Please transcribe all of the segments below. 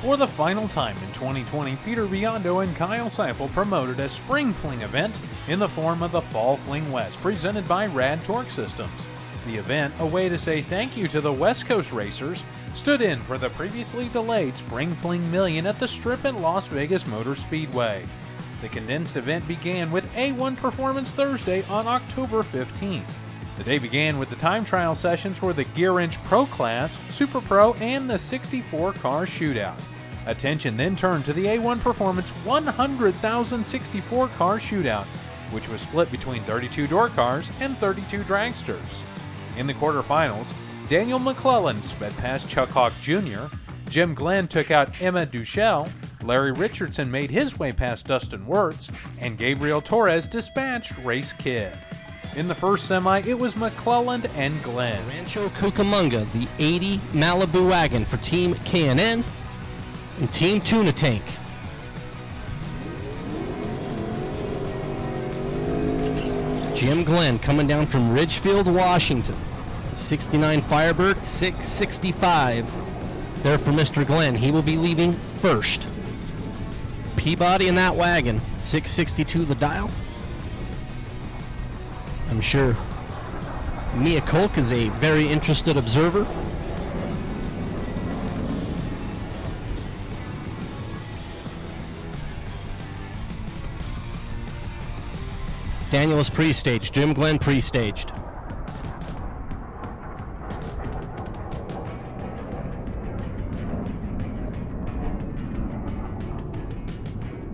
For the final time in 2020, Peter Biondo and Kyle Seipel promoted a spring fling event in the form of the Fall Fling West, presented by RAD Torque Systems. The event, a way to say thank you to the West Coast racers, stood in for the previously delayed Spring Fling Million at the Strip at Las Vegas Motor Speedway. The condensed event began with A1 Performance Thursday on October 15th. The day began with the time trial sessions for the Gear Inch Pro Class, Super Pro, and the 64 car shootout. Attention then turned to the A1 Performance 100,000 64 car shootout, which was split between 32 door cars and 32 dragsters. In the quarterfinals, Daniel McClellan sped past Chuck Hawk Jr., Jim Glenn took out Emma Duchelle, Larry Richardson made his way past Dustin Wirtz, and Gabriel Torres dispatched Race Kid. In the first semi, it was McClelland and Glenn. Rancho Cucamonga, the 80 Malibu wagon for Team K&N and Team Tuna Tank. Jim Glenn coming down from Ridgefield, Washington. 69 Firebird, 665. There for Mr. Glenn. He will be leaving first. Peabody in that wagon, 662 the dial. I'm sure Mia Kolk is a very interested observer. Daniel is pre-staged. Jim Glenn pre-staged.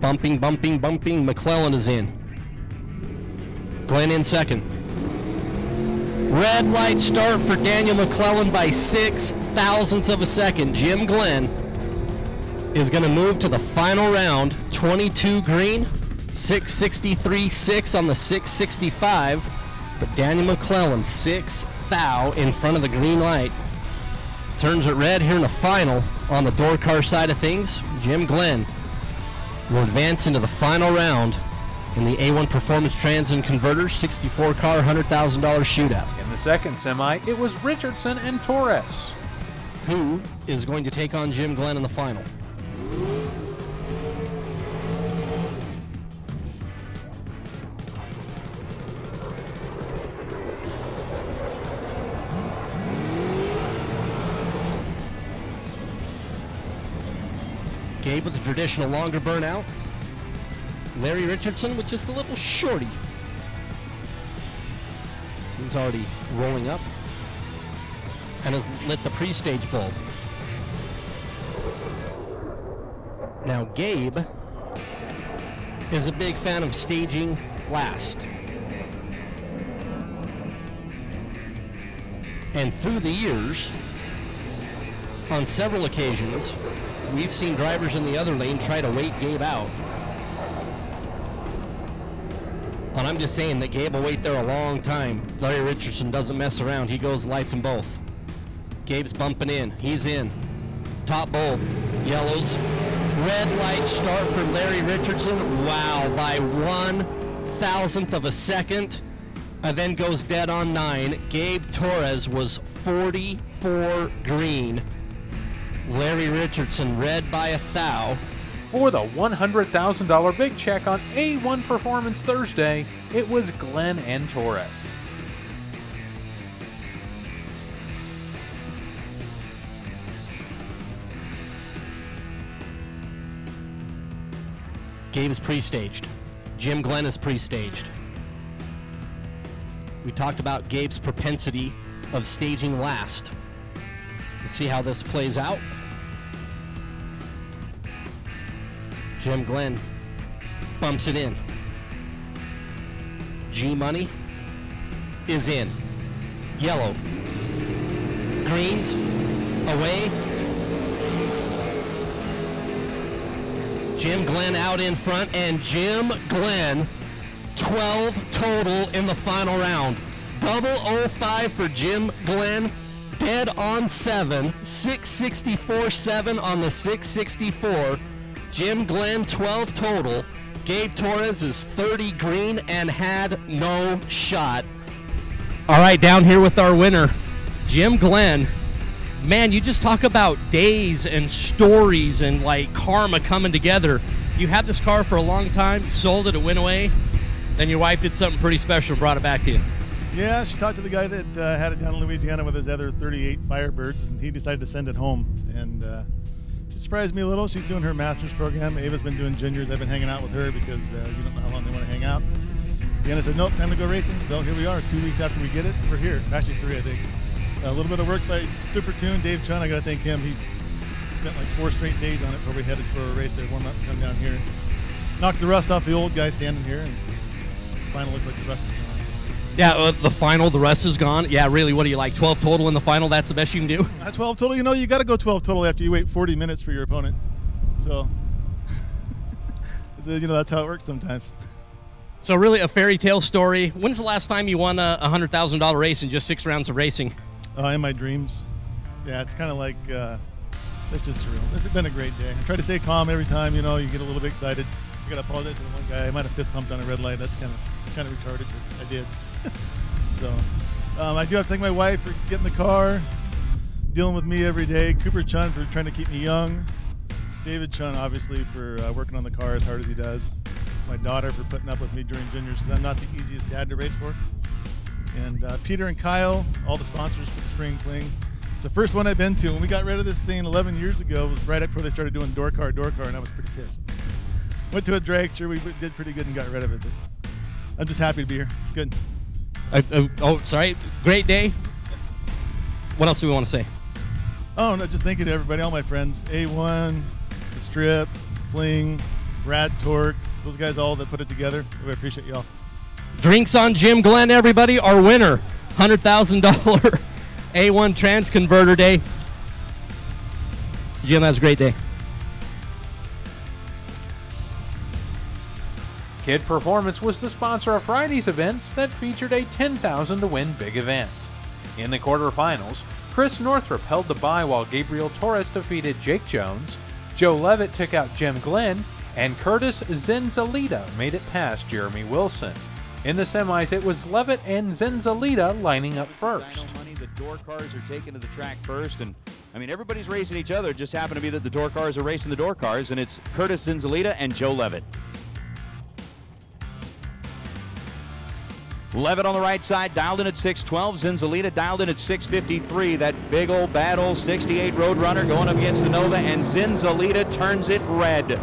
Bumping, bumping, bumping. McClellan is in. Glenn in second. Red light start for Daniel McClellan by 0.06 of a second. Jim Glenn is going to move to the final round. 22 green, 663.6 on the 665. But Daniel McClellan, 6 thou in front of the green light. Turns it red here in the final on the door car side of things. Jim Glenn will advance into the final round in the A1 Performance Trans and Converters 64 car $100,000 shootout. In the second semi, it was Richardson and Torres. Who is going to take on Jim Glenn in the final? Gabe with the traditional longer burnout. Larry Richardson with just a little shorty. So he's already rolling up and has lit the pre-stage bulb. Now Gabe is a big fan of staging last. And through the years, on several occasions, we've seen drivers in the other lane try to wait Gabe out. And I'm just saying that Gabe will wait there a long time. Larry Richardson doesn't mess around. He goes and lights them both. Gabe's bumping in. He's in. Top bulb. Yellows. Red light start for Larry Richardson. Wow, by 1/1000th of a second. And then goes dead on 9. Gabe Torres was 44 green. Larry Richardson red by 1/1000. For the $100,000 big check on A1 Performance Thursday, it was Glenn and Torres. Gabe is pre-staged. Jim Glenn is pre-staged. We talked about Gabe's propensity of staging last. Let's see how this plays out. Jim Glenn bumps it in. G-Money is in. Yellow. Greens away. Jim Glenn out in front, and Jim Glenn 12 total in the final round. 005 for Jim Glenn. Dead on 7. 664.7 on the 664. Jim Glenn 12 total. Gabe Torres is 30 green and had no shot. All right, down here with our winner, Jim Glenn, Man, you just talk about days and stories and like karma coming together. You had this car for a long time, sold it, it went away, then your wife did something pretty special, brought it back to you. Yeah, she talked to the guy that had it down in Louisiana with his other 38 Firebirds, and he decided to send it home. And she surprised me a little. She's doing her master's program. Ava's been doing juniors. I've been hanging out with her because you don't know how long they want to hang out. And I said, nope, time to go racing. So here we are, 2 weeks after we get it. We're here. Actually 3, I think. A little bit of work by Super Tune, Dave Chun. I got to thank him. He spent like 4 straight days on it before we headed for a race there, warm up, come down here. Knocked the rust off the old guy standing here, and final looks like the rust is gone. Yeah, the final, the rest is gone. Yeah, really, what do you like, 12 total in the final? That's the best you can do? 12 total. You know, you got to go 12 total after you wait 40 minutes for your opponent. So, that's how it works sometimes. So really a fairy tale story. When's the last time you won a $100,000 race in just 6 rounds of racing? In my dreams. Yeah, it's kind of like, it's just surreal. It's been a great day. I try to stay calm every time, you get a little bit excited. I got to apologize to the one guy. I might have fist pumped on a red light. That's kind of retarded, but I did. So I do have to thank my wife for getting the car, dealing with me every day. Cooper Chun for trying to keep me young. David Chun, obviously, for working on the car as hard as he does. My daughter for putting up with me during juniors because I'm not the easiest dad to race for. And Peter and Kyle, all the sponsors for the Spring Fling. It's the first one I've been to. When we got rid of this thing 11 years ago, it was right before they started doing door car, and I was pretty pissed. Went to a dragster. We did pretty good and got rid of it. But I'm just happy to be here. It's good. Sorry. Great day. What else do we want to say? Oh, no, just thank you to everybody, all my friends. A1, The Strip, Fling, RAD Torque, those guys all that put it together. I appreciate y'all. Drinks on Jim Glenn, everybody. Our winner, $100,000 A1 Trans Converter Day. Jim, that was a great day. Kid Performance was the sponsor of Friday's events that featured a $10,000 to win big event. In the quarterfinals, Chris Northrup held the bye while Gabriel Torres defeated Jake Jones, Joe Levitt took out Jim Glenn, and Curtis Zenzalita made it past Jeremy Wilson. In the semis, it was Levitt and Zenzalita lining up first. The door cars are taken to the track first, and I mean everybody's racing each other. It just happened to be that the door cars are racing the door cars, and it's Curtis Zenzalita and Joe Levitt. Levitt on the right side, dialed in at 612. Zenzalita dialed in at 653. That big old bad old 68 Roadrunner going up against the Nova, and Zenzalita turns it red.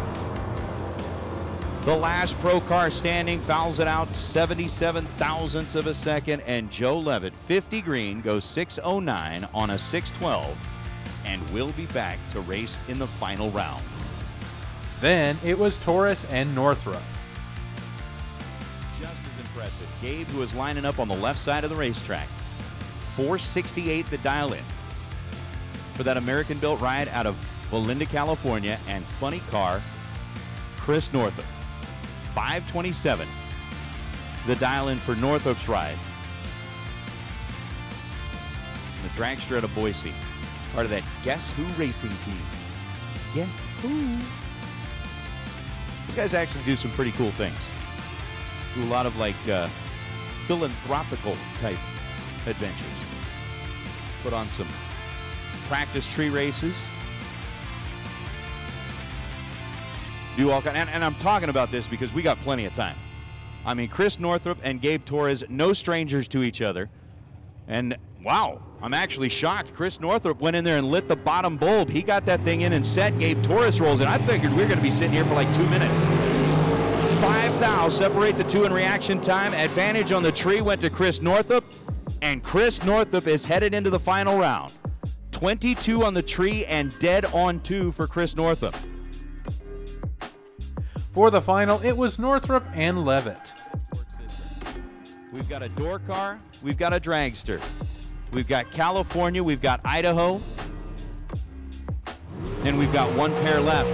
The last pro car standing fouls it out 77 thousandths of a second, and Joe Levitt, 50 green, goes 609 on a 612, and will be back to race in the final round. Then it was Torres and Northrup. Just as impressive. Gabe, who is lining up on the left side of the racetrack. 468 the dial-in for that American-built ride out of Belinda, California, and funny car, Chris Northrup. 527 the dial-in for Northrup's ride. And the dragster out of Boise, part of that Guess Who racing team. Guess who? These guys actually do some pretty cool things. Do a lot of like philanthropical type adventures. Put on some practice tree races. Do all kind, and I'm talking about this because we got plenty of time. I mean, Chris Northrup and Gabe Torres, no strangers to each other. And wow, I'm actually shocked. Chris Northrup went in there and lit the bottom bulb. He got that thing in and set. Gabe Torres rolls in. I figured we were going to be sitting here for like 2 minutes. 5 thou separate the two in reaction time. Advantage on the tree went to Chris Northrup, and Chris Northrup is headed into the final round. 22 on the tree and dead on 2 for Chris Northrup. For the final, it was Northrup and Levitt. We've got a door car, we've got a dragster. We've got California, we've got Idaho, and we've got one pair left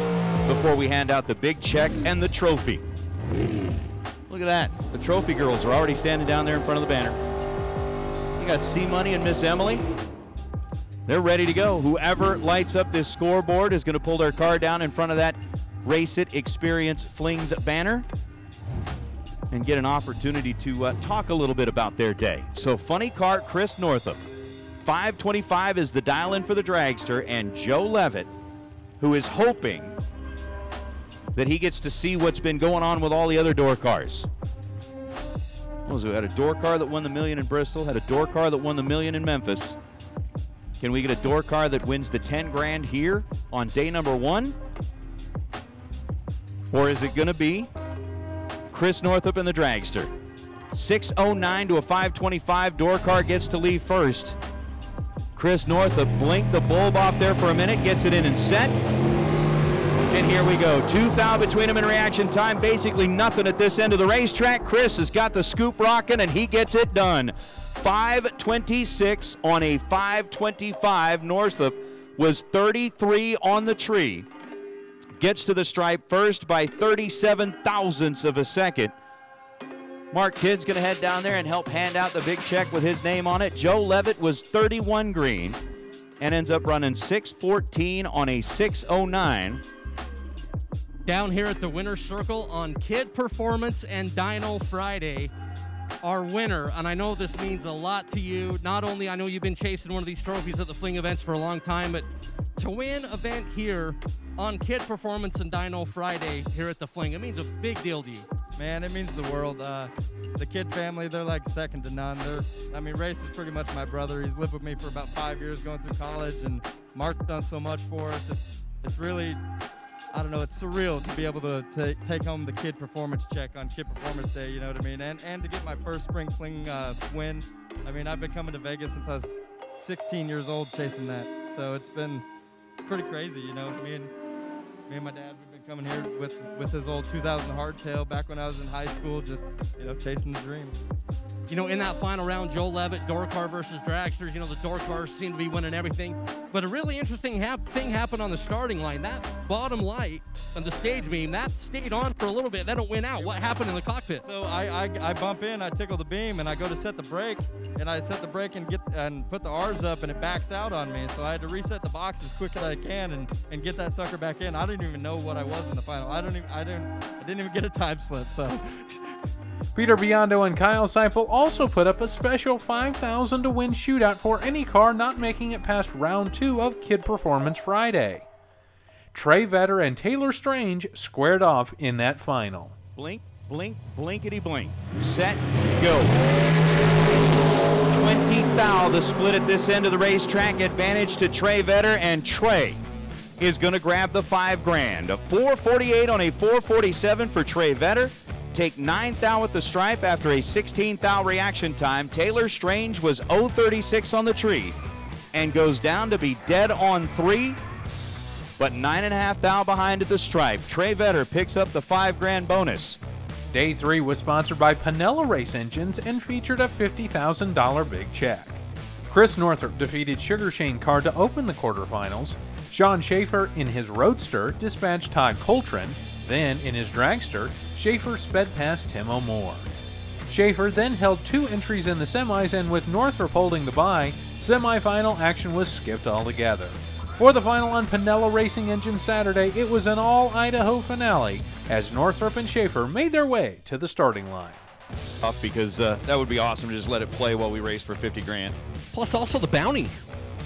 before we hand out the big check and the trophy. Look at that. The trophy girls are already standing down there in front of the banner. You got C-Money and Miss Emily. They're ready to go. Whoever lights up this scoreboard is going to pull their car down in front of that Race It Experience Flings banner and get an opportunity to talk a little bit about their day. So funny car, Chris Northrup, 525 is the dial-in for the dragster, and Joe Levitt, who is hoping that he gets to see what's been going on with all the other door cars. What was it? We had a door car that won the $1 million in Bristol, had a door car that won the $1 million in Memphis. Can we get a door car that wins the 10 grand here on day number 1? Or is it going to be Chris Northup and the dragster? 609 to a 525. Door car gets to leave first. Chris Northup blinked the bulb off there for a minute, gets it in and set. And here we go. 2 thou between them in reaction time. Basically nothing at this end of the racetrack. Chris has got the scoop rocking, and he gets it done. 526 on a 525. Northup was 33 on the tree. Gets to the stripe first by 37 thousandths of a second. Mark Kidd's going to head down there and help hand out the big check with his name on it. Joe Levitt was 31 green and ends up running 614 on a 609. Down here at the winner's circle on Kidd Performance and Dyno Friday, our winner, and I know this means a lot to you. Not only I know you've been chasing one of these trophies at the Fling events for a long time, but to win event here on Kidd Performance and Dyno Friday here at the Fling, it means a big deal to you. Man, it means the world. The Kidd family, they're like second to none. Race is pretty much my brother. He's lived with me for about 5 years going through college, and Mark's done so much for us. It's really, I don't know, it's surreal to be able to take home the Kidd Performance check on Kidd Performance Day, you know what I mean? And to get my first spring fling win. I mean, I've been coming to Vegas since I was 16 years old chasing that. So it's been pretty crazy, you know. Me and my dad, we've been coming here with his old 2000 hardtail back when I was in high school, just, you know, chasing the dream. You know, in that final round, Joe Levitt, door car versus dragsters, you know, the door cars seem to be winning everything. But a really interesting thing happened on the starting line. That bottom light on the stage beam, that stayed on for a little bit. That don't win out. What happened in the cockpit? So I bump in, I tickle the beam, and I go to set the brake, and I set the brake and put the R's up, and it backs out on me. So I had to reset the box as quick as I can and get that sucker back in. I didn't even know what I was in the final. I didn't even get a time slip. So. Peter Biondo and Kyle Seipel also put up a special $5,000 to win shootout for any car not making it past round 2 of Kidd Performance Friday. Trey Vetter and Taylor Strange squared off in that final. Blink, blink, blinkety blink. Set, go. 20 thou, the split at this end of the racetrack. Advantage to Trey Vetter, and Trey is going to grab the 5 grand. A 448 on a 447 for Trey Vetter. Take 9 thou at the stripe after a 16 thou reaction time. Taylor Strange was 036 on the tree and goes down to be dead on 3, but 9.5 thou behind at the stripe. Trey Vetter picks up the 5 grand bonus. Day 3 was sponsored by Pinella Race Engines and featured a $50,000 big check. Chris Northup defeated Sugar Shane Carr to open the quarterfinals. Sean Schaefer in his Roadster dispatched Todd Coltrane. Then, in his dragster, Schaefer sped past Tim O'More. Schaefer then held 2 entries in the semis, and with Northup holding the bye, semifinal action was skipped altogether. For the final on Pinella Racing Engine Saturday, it was an all-Idaho finale, as Northup and Schaefer made their way to the starting line. Tough, because that would be awesome to just let it play while we race for 50 grand. Plus also the bounty.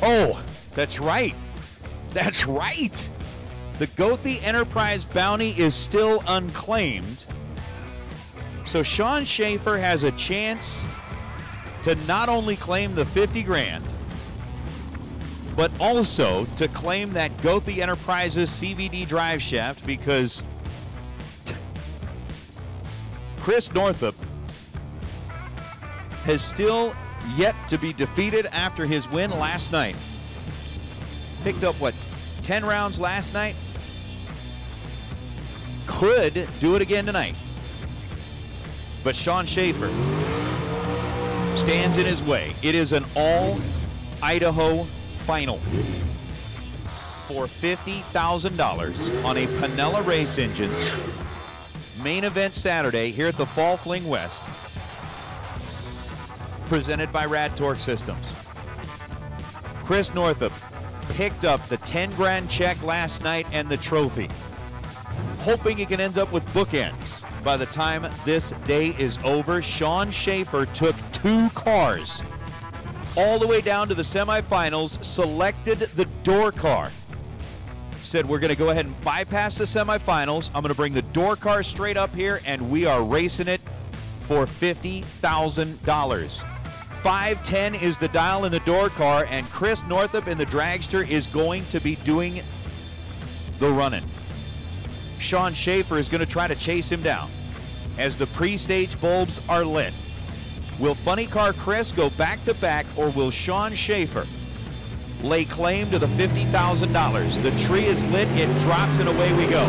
Oh, that's right. That's right. The Goethe Enterprise bounty is still unclaimed. So Sean Schaefer has a chance to not only claim the 50 grand, but also to claim that Goethe Enterprises CVD drive shaft, because Chris Northup has still yet to be defeated after his win last night. Picked up, what, 10 rounds last night? Could do it again tonight. But Sean Schaefer stands in his way. It is an all-Idaho final for $50,000 on a Pinella Race Engines main event Saturday here at the Fall Fling West, presented by RAD Torque Systems. Chris Northup picked up the 10 grand check last night and the trophy, hoping he can end up with bookends by the time this day is over. Sean Schaefer took 2 cars all the way down to the semifinals, selected the door car. Said we're going to go ahead and bypass the semifinals. I'm going to bring the door car straight up here, and we are racing it for $50,000. 510 is the dial in the door car, and Chris Northup in the dragster is going to be doing the running. Sean Schaefer is going to try to chase him down as the pre-stage bulbs are lit. Will Funny Car Chris go back-to-back, or will Sean Schaefer lay claim to the $50,000? The tree is lit, it drops, and away we go.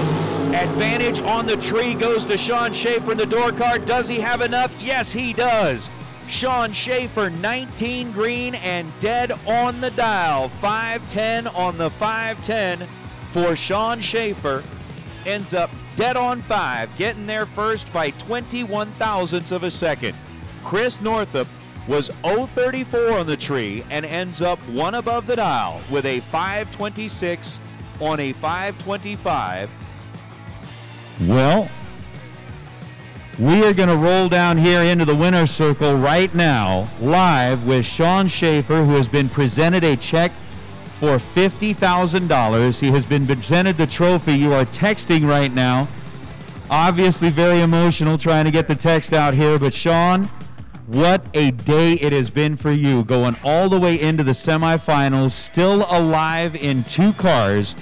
Advantage on the tree goes to Sean Schaefer in the door car. Does he have enough? Yes, he does. Sean Schaefer, 19 green and dead on the dial. 510 on the 510 for Sean Schaefer. Ends up dead on 5, getting there first by 21 thousandths of a second. Chris Northup was 034 on the tree and ends up 1 above the dial with a 526 on a 525. Well, we are going to roll down here into the winner's circle right now, live with Sean Schaefer, who has been presented a check for $50,000. He has been presented the trophy. You are texting right now. Obviously very emotional trying to get the text out here, but Sean, what a day it has been for you, going all the way into the semifinals, still alive in 2 cars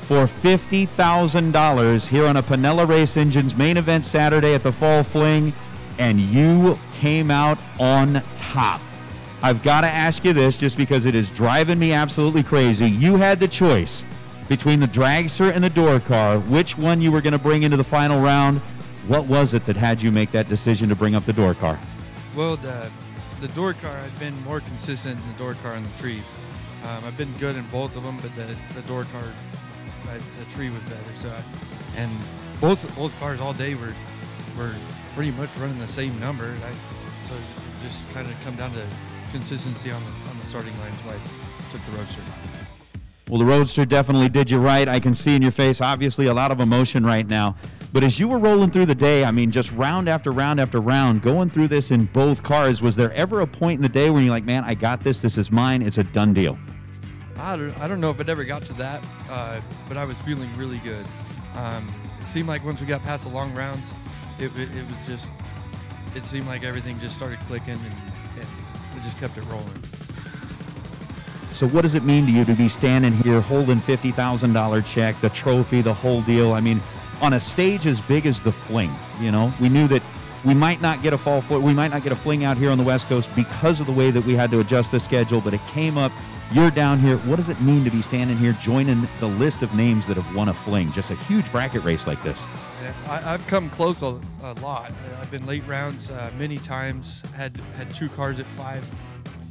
for $50,000 here on a Pinella Race Engines main event Saturday at the Fall Fling, and you came out on top. I've got to ask you this just because it is driving me absolutely crazy. You had the choice between the dragster and the door car, which one you were going to bring into the final round. What was it that had you make that decision to bring up the door car? Well, the door car, I've been more consistent in the door car and the tree. I've been good in both of them, but the door car, the tree was better. So, and both cars all day were pretty much running the same number. So it just kind of come down to consistency on the starting line. So I took the Roadster. Well, the Roadster definitely did you right. I can see in your face, obviously, a lot of emotion right now. But as you were rolling through the day, I mean, just round after round after round, going through this in both cars, was there ever a point in the day when you're like, man, I got this, this is mine, it's a done deal? I don't know if it ever got to that, but I was feeling really good. It seemed like once we got past the long rounds, it seemed like everything just started clicking, and it just kept it rolling. So what does it mean to you to be standing here holding $50,000 check, the trophy, the whole deal? I mean, on a stage as big as the Fling, you know, we knew that we might not get a Fling out here on the West Coast because of the way that we had to adjust the schedule, but it came up. You're down here. What does it mean to be standing here joining the list of names that have won a Fling? Just a huge bracket race like this. Yeah, I've come close a lot. I've been late rounds many times, had 2 cars at 5,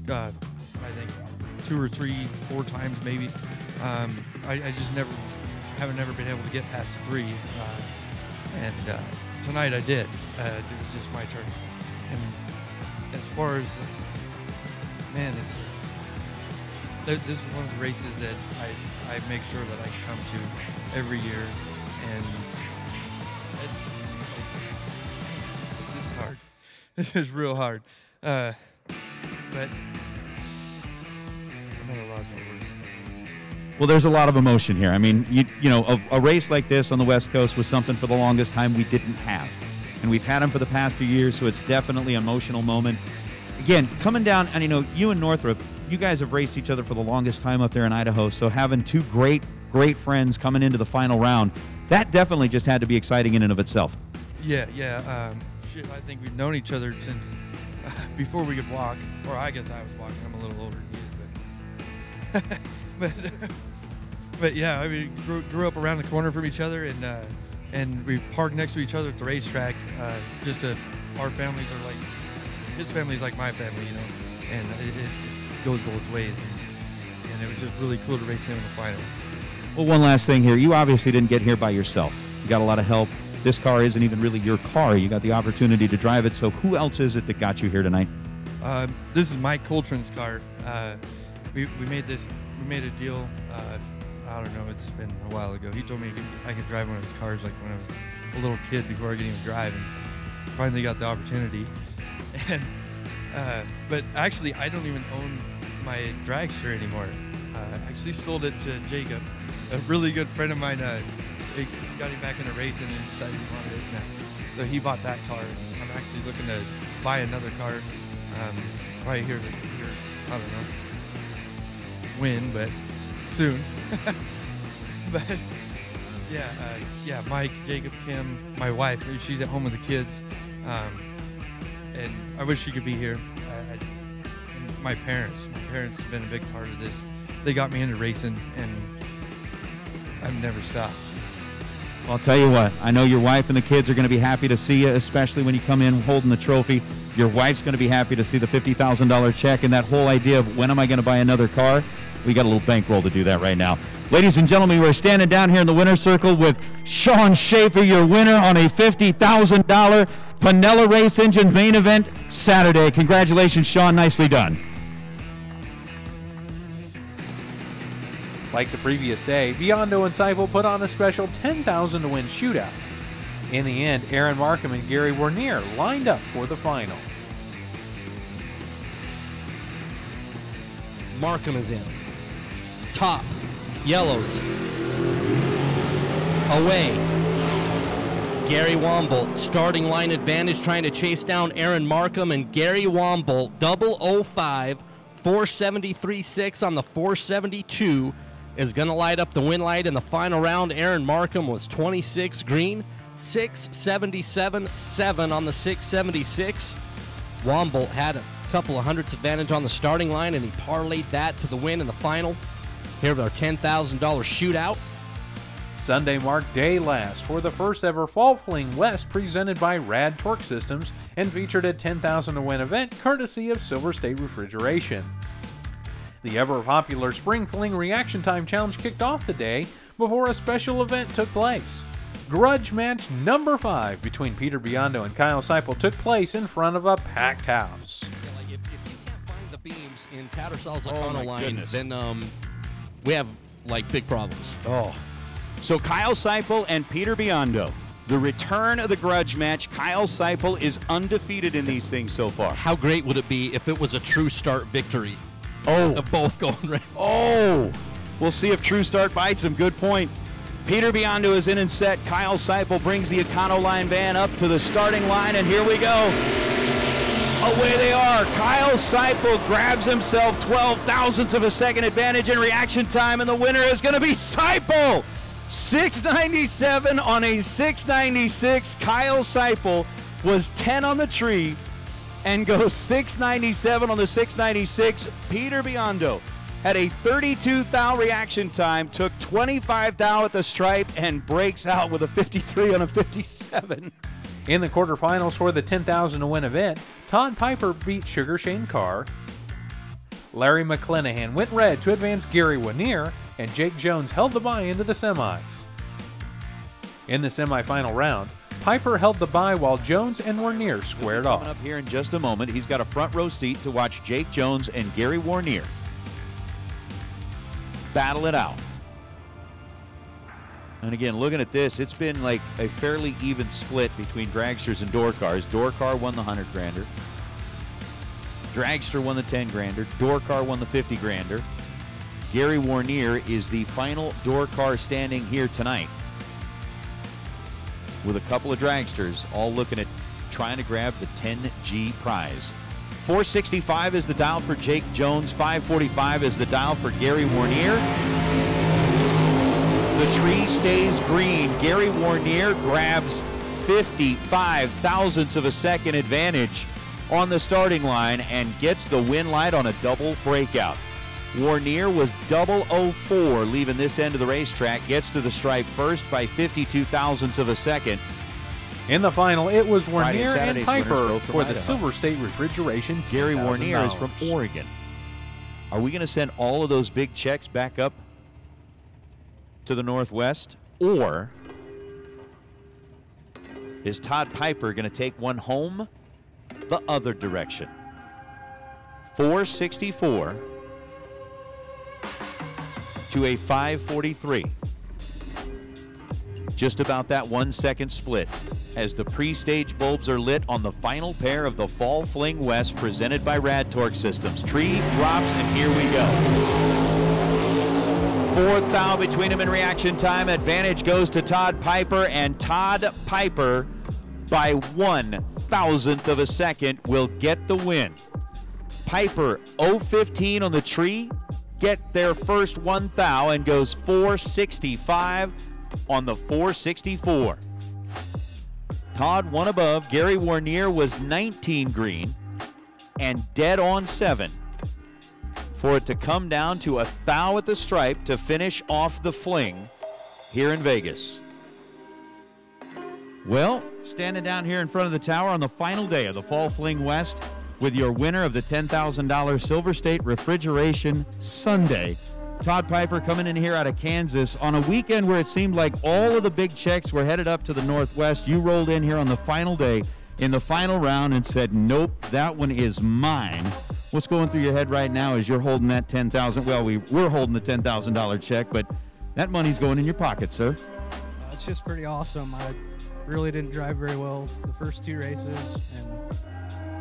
I think 2 or 3, 4 times maybe. I just haven't never been able to get past 3. And tonight I did. It was just my turn. And as far as, man, this is one of the races that I make sure that I come to every year, and this is hard. This is real hard. But I'm at a loss for words. Well, there's a lot of emotion here. I mean, you know, a race like this on the West Coast was something for the longest time we didn't have. And we've had them for the past few years, so it's definitely an emotional moment. Again, coming down, and you know, you and Northrop, you guys have raced each other for the longest time up there in Idaho, so having 2 great friends coming into the final round, that definitely just had to be exciting in and of itself. Yeah. Shit, I think we've known each other since before we could walk, or I guess I was walking. I'm a little older than he is, but yeah, I mean, grew up around the corner from each other, and we parked next to each other at the racetrack. Our families are like, his family's like my family, you know, and it goes both ways, and it was just really cool to race him in the final. Well, one last thing here. You obviously didn't get here by yourself. You got a lot of help. This car isn't even really your car. You got the opportunity to drive it. So who else is it that got you here tonight? This is Mike Coltron's car. We made a deal. I don't know. It's been a while ago. He told me I could drive one of his cars like when I was a little kid before I could even drive, and finally got the opportunity. And but actually, I don't even own my dragster anymore. I actually sold it to Jacob, a really good friend of mine. He got him back into racing and decided he wanted it now. So he bought that car. I'm actually looking to buy another car right here, I don't know when, but soon. But yeah, Mike, Jacob, Kim, my wife, she's at home with the kids, and I wish she could be here. And my parents have been a big part of this. They got me into racing, and I've never stopped. Well, I'll tell you what, I know your wife and the kids are going to be happy to see you, especially when you come in holding the trophy. Your wife's going to be happy to see the $50,000 check, and that whole idea of when am I going to buy another car, we got a little bankroll to do that right now. Ladies and gentlemen, we're standing down here in the winner's circle with Sean Schaefer, your winner on a $50,000 Panella Race Engine main event Saturday. Congratulations, Sean. Nicely done. Like the previous day, Biondo and Seipel put on a special $10,000 to win shootout. In the end, Aaron Markham and Gary Wernier lined up for the final. Markham is in. Top. Yellows. Away. Gary Womble, starting line advantage, trying to chase down Aaron Markham, and Gary Womble, 005, 473.6 on the 472, is going to light up the win light in the final round. Aaron Markham was 26 green, 677.7 on the 676. Womble had a couple of hundredths advantage on the starting line, and he parlayed that to the win in the final. Here with our $10,000 shootout. Sunday marked day last for the first ever Fall Fling West presented by RAD Torque Systems and featured a $10,000 to win event courtesy of Silver State Refrigeration. The ever-popular Spring Fling Reaction Time Challenge kicked off the day before a special event took place. Grudge match number 5 between Peter Biondo and Kyle Seipel took place in front of a packed house. Yeah, like if you can't find the beams in Tattersall's Econo line, then we have like big problems. Oh. So Kyle Seipel and Peter Biondo, the return of the grudge match. Kyle Seipel is undefeated in these things so far. How great would it be if it was a true start victory? Oh. Of both going right. Oh. We'll see if True Start bites him. Good point. Peter Biondo is in and set. Kyle Seipel brings the Econo line van up to the starting line, and here we go. Away they are. Kyle Seipel grabs himself 12 thousandths of a second advantage in reaction time, and the winner is going to be Seipel. 697 on a 696. Kyle Seipel was 10 on the tree and goes 697 on the 696. Peter Biondo had a 32 thou reaction time, took 25 thou at the stripe, and breaks out with a 53 on a 57. In the quarterfinals for the $10,000 to win event, Todd Piper beat Sugar Shane Carr. Larry McClanahan went red to advance Gary Wernier, and Jake Jones held the bye into the semis. In the semifinal round, Piper held the bye while Jones and Wernier squared off. Coming up here in just a moment, he's got a front row seat to watch Jake Jones and Gary Wernier battle it out. And again, looking at this, it's been like a fairly even split between dragsters and door cars. Door car won the 100 grander. Dragster won the 10 grander. Door car won the 50 grander. Gary Wernier is the final door car standing here tonight, with a couple of dragsters all looking at trying to grab the 10G prize. 465 is the dial for Jake Jones. 545 is the dial for Gary Wernier. The tree stays green. Gary Wernier grabs 55 thousandths of a second advantage on the starting line and gets the win light on a double breakout. Wernier was 004 leaving this end of the racetrack, gets to the stripe first by 52 thousandths of a second. In the final, it was Friday Wernier and Saturday's Piper winners both from for the Idaho. Silver State Refrigeration $10,000. Gary Wernier is from Oregon. Are we going to send all of those big checks back up to the Northwest, or is Todd Piper going to take one home the other direction? 464 to a 543. Just about that 1 second split as the pre-stage bulbs are lit on the final pair of the Fall Fling West presented by RAD Torque Systems. Tree drops, and here we go. Fourth thou between them in reaction time. Advantage goes to Todd Piper, and Todd Piper, by 1/1000th of a second, will get the win. Piper 0-15 on the tree, get their first 1 thou, and goes 465 on the 464. Todd one above. Gary Warnier was 19 green and dead on 7 for it to come down to a thou at the stripe to finish off the fling here in Vegas. Well, standing down here in front of the tower on the final day of the Fall Fling West with your winner of the $10,000 Silver State Refrigeration Sundae. Todd Piper coming in here out of Kansas on a weekend where it seemed like all of the big checks were headed up to the Northwest. You rolled in here on the final day in the final round and said, nope, that one is mine. What's going through your head right now as you're holding that $10,000? Well, we're holding the $10,000 check, but that money's going in your pocket, sir. It's just pretty awesome. I really didn't drive very well the first 2 races and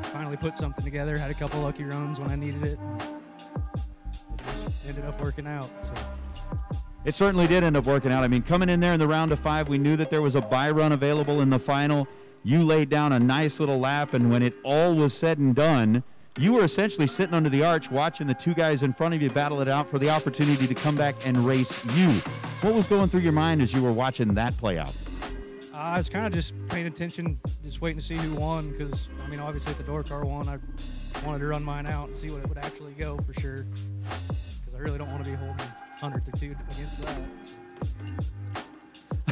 finally put something together. Had a couple lucky runs when I needed it. It just ended up working out. So. It certainly did end up working out. I mean, coming in there in the round of 5, we knew that there was a buy run available in the final. You laid down a nice little lap, and when it all was said and done, you were essentially sitting under the arch watching the 2 guys in front of you battle it out for the opportunity to come back and race you. What was going through your mind as you were watching that play out? I was kind of just paying attention, just waiting to see who won, because, I mean, obviously if the door car won, I wanted to run mine out and see what it would actually go for sure, because I really don't want to be holding 100th or 2 against that.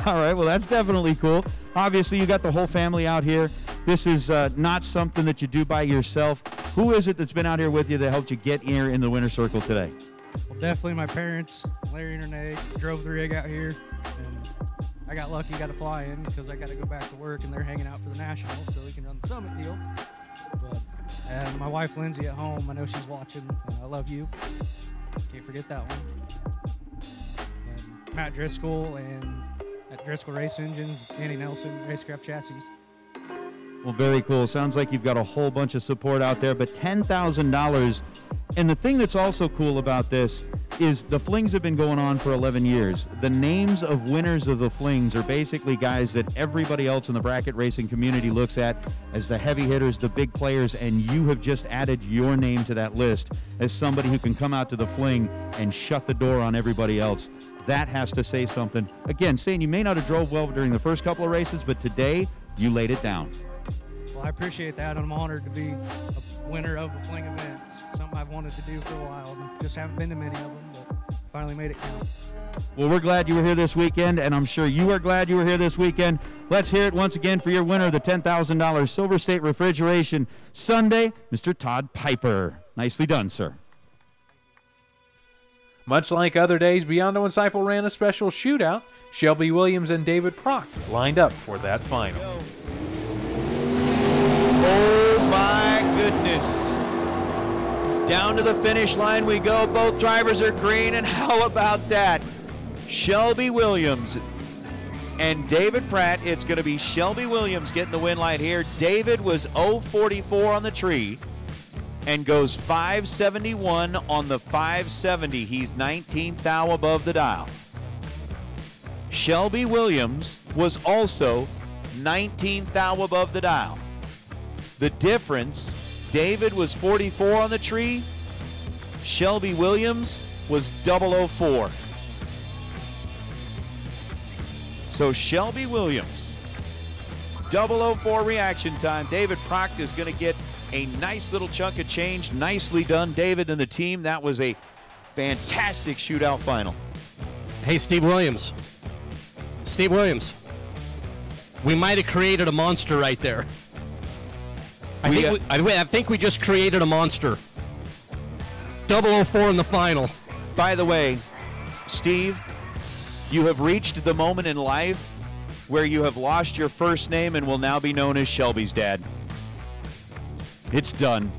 All right, well, that's definitely cool. Obviously, you got the whole family out here. This is not something that you do by yourself. Who is it that's been out here with you that helped you get here in the winner's circle today? Well, definitely my parents, Larry and Renee, drove the rig out here, and I got lucky, got to fly in because I got to go back to work, and they're hanging out for the Nationals so we can run the Summit deal. And my wife, Lindsay, at home, I know she's watching. I love you. Can't forget that one. And Matt Driscoll and at Driscoll Race Engines, Andy Nelson, Racecraft Chassis. Well, very cool. Sounds like you've got a whole bunch of support out there, but $10,000. And the thing that's also cool about this is the Flings have been going on for 11 years. The names of winners of the Flings are basically guys that everybody else in the bracket racing community looks at as the heavy hitters, the big players, and you have just added your name to that list as somebody who can come out to the Fling and shut the door on everybody else. That has to say something. Again, saying you may not have drove well during the first couple of races, but today you laid it down. Well, I appreciate that. I'm honored to be a winner of a Fling event. Something I've wanted to do for a while. Just haven't been to many of them, but finally made it count. Well, we're glad you were here this weekend, and I'm sure you are glad you were here this weekend. Let's hear it once again for your winner of the $10,000 Silver State Refrigeration Sundae, Mr. Todd Piper. Nicely done, sir. Much like other days, Biondo and Seipel ran a special shootout. Shelby Williams and David Proct lined up for that final. Oh my goodness. Down to the finish line we go. Both drivers are green, and how about that? Shelby Williams and David Pratt. It's going to be Shelby Williams getting the win light here. David was 0.44 on the tree and goes 571 on the 570. He's 19th thou above the dial. Shelby Williams was also 19th thou above the dial. The difference, David was 44 on the tree. Shelby Williams was 004. So Shelby Williams, 004 reaction time. David Proct is going to get a nice little chunk of change. Nicely done, David and the team. That was a fantastic shootout final. Hey, Steve Williams. Steve Williams. We might have created a monster right there. I think we just created a monster. 004 in the final. By the way, Steve, you have reached the moment in life where you have lost your first name and will now be known as Shelby's dad. It's done.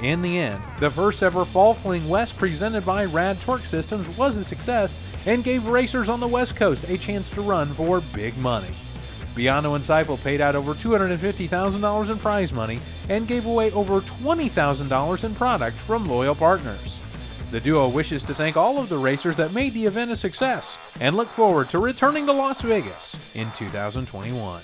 In the end, the first ever Fall Fling West presented by RAD Torque Systems was a success and gave racers on the West Coast a chance to run for big money. Biondo and Seipel paid out over $250,000 in prize money and gave away over $20,000 in product from loyal partners. The duo wishes to thank all of the racers that made the event a success and look forward to returning to Las Vegas in 2021.